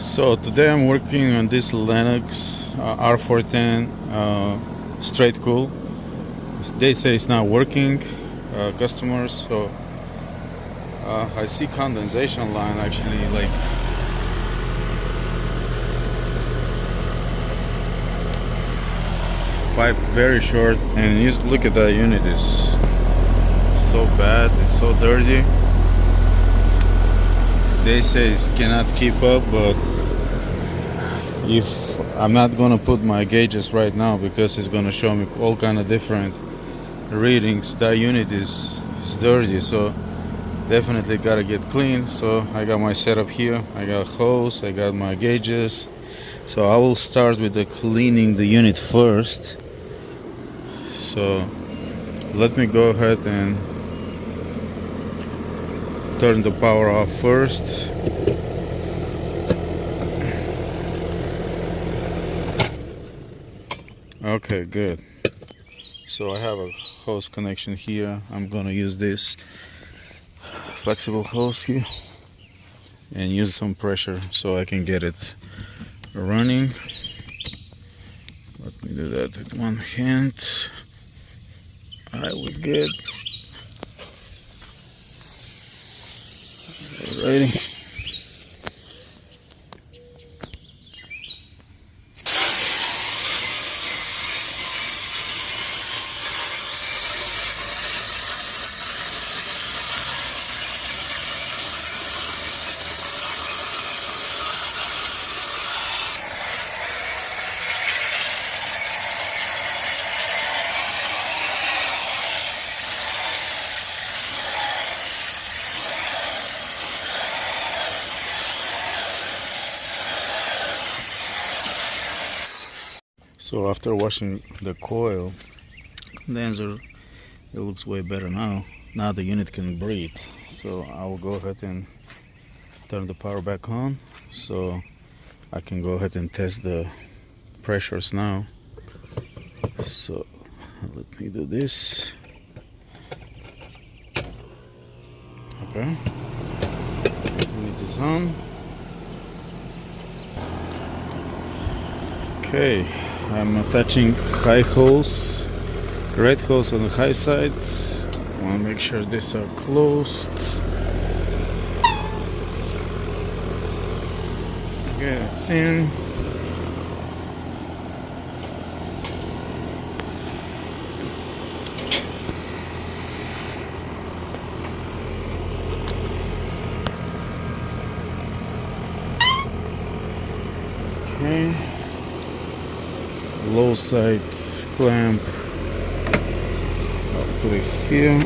So today I'm working on this Lennox R410 straight cool. They say it's not working, customers. So I see condensation line actually like pipe very short, and you look at that unit, is so bad, it's so dirty. They say it cannot keep up, but if I'm not gonna put my gauges right now because it's gonna show me all kind of different readings. That unit is dirty, so definitely gotta get clean. So I got my setup here, I got hose, I got my gauges. So I will start with the cleaning the unit first. So let me go ahead and turn the power off first. Okay, good. So I have a hose connection here. I'm gonna use this flexible hose here and use some pressure so I can get it running. Let me do that with one hand. Alright, we're good. Ready? So after washing the coil condenser, it looks way better now. Now the unit can breathe. So I will go ahead and turn the power back on so I can go ahead and test the pressures now. So let me do this. Okay, unit is on. Okay, I'm attaching high holes, red holes on the high side. I want to make sure these are closed. Okay, it's in. Okay. Low side clamp, I'll put it here.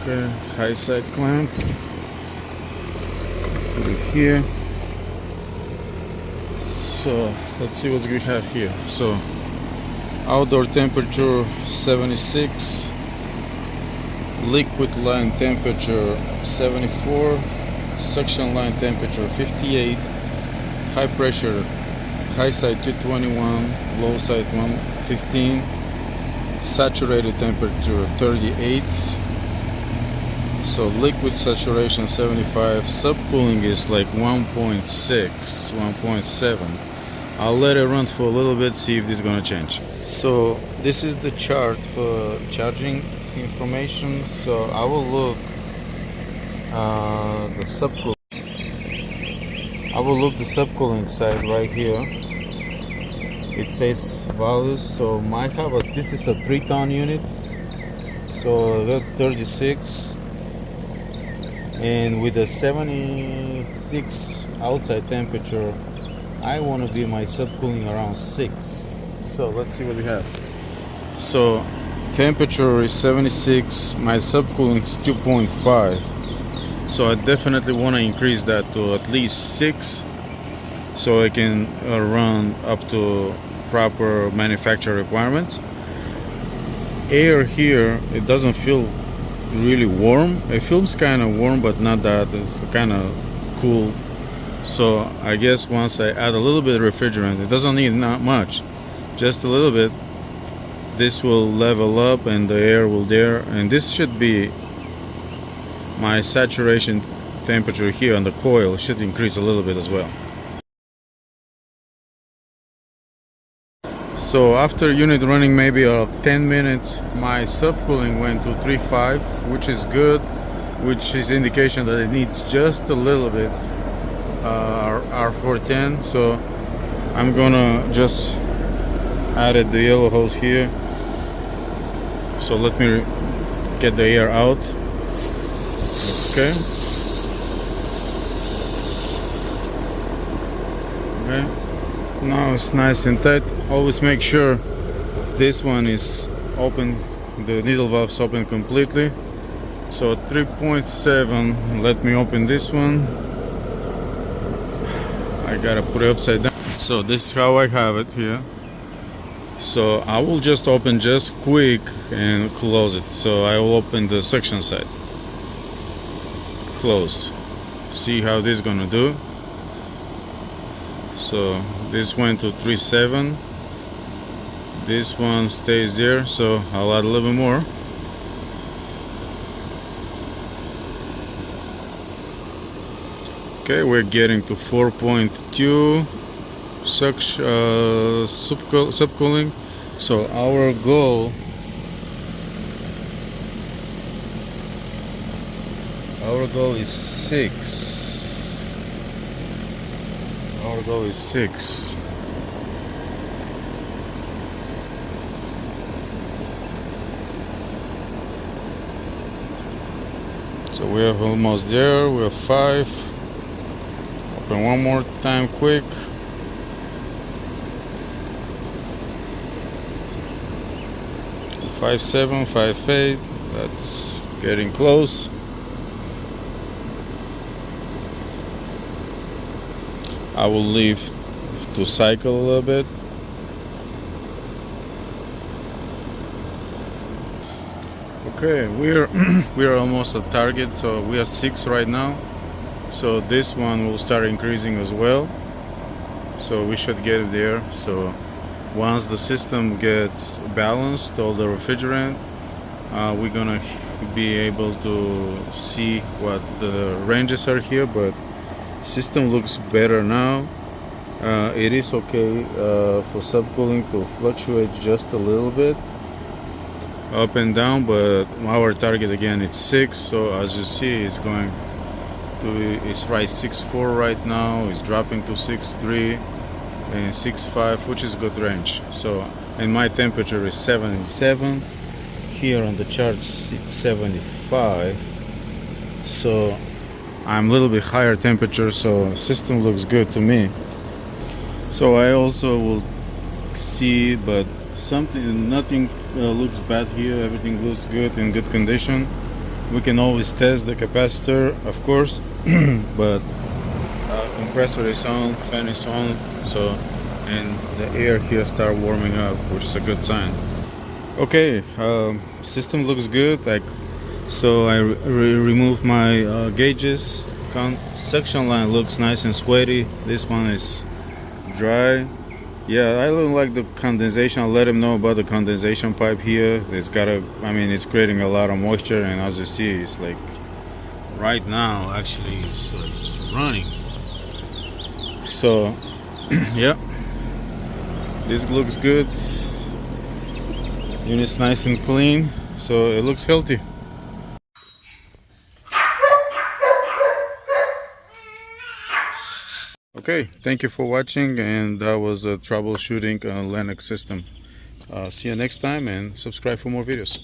Okay, high side clamp, put it here. So let's see what we have here. So outdoor temperature 76, liquid line temperature 74, suction line temperature 58, high pressure high side 221, low side 115, saturated temperature 38. So liquid saturation 75, subcooling is like 1.6, 1.7. I'll let it run for a little bit, see if this is gonna change. So this is the chart for charging information. So I will look the subcooling. I will look the subcooling side right here. It says values. So might have a, this is a 3-ton unit, so I got 36, and with a 76 outside temperature, I want to be my subcooling around 6. So let's see what we have. So temperature is 76, my subcooling is 2.5. So I definitely want to increase that to at least 6 so I can run up to proper manufacturer requirements. Air here, it doesn't feel really warm. It feels kind of warm, but not that. It's kind of cool. So I guess once I add a little bit of refrigerant, it doesn't need not much, just a little bit, this will level up and the air will there, and this should be my saturation temperature here on the coil should increase a little bit as well. So after unit running maybe 10 minutes, my subcooling went to 3.5, which is good, which is indication that it needs just a little bit R410. So I'm gonna just added the yellow hose here. So let me get the air out. Okay. Okay. Now it's nice and tight. Always make sure this one is open, the needle valve's open completely. So 3.7, let me open this one. I gotta put it upside down. So this is how I have it here. So I will just open just quick and close it. So I will open the suction side. Close. See how this is gonna do. So this went to 3.7. This one stays there, so I'll add a little bit more. Okay, we're getting to 4.2 subcooling. So our goal is 6. Our goal is 6. So we're almost there. We're 5. Open one more time quick. 5.7, 5.8. That's getting close. I will leave to cycle a little bit. Okay, we're almost at target. So we are 6 right now. So this one will start increasing as well. So we should get it there. So once the system gets balanced, all the refrigerant, we're gonna be able to see what the ranges are here. But system looks better now. It is okay for subcooling to fluctuate just a little bit up and down, but our target again it's 6. So as you see, it's going to, it's right 6.4 right now. It's dropping to 6.3 and 6.5, which is good range. So, and my temperature is 77. Here on the charts it's 75. So I'm a little bit higher temperature, so system looks good to me. So I also will see, but nothing looks bad here. Everything looks good, in good condition. We can always test the capacitor, of course, but compressor is on, fan is on, so, and the air here start warming up, which is a good sign. Okay, system looks good. So I removed my gauges. Suction line looks nice and sweaty. This one is dry. Yeah, I don't like the condensation. I'll let him know about the condensation pipe here. It's it's creating a lot of moisture, and as you see, it's like right now actually it's like running. So yeah, this looks good. Unit's nice and clean, so it looks healthy. Okay, thank you for watching, and that was a troubleshooting Lennox system. See you next time, and subscribe for more videos.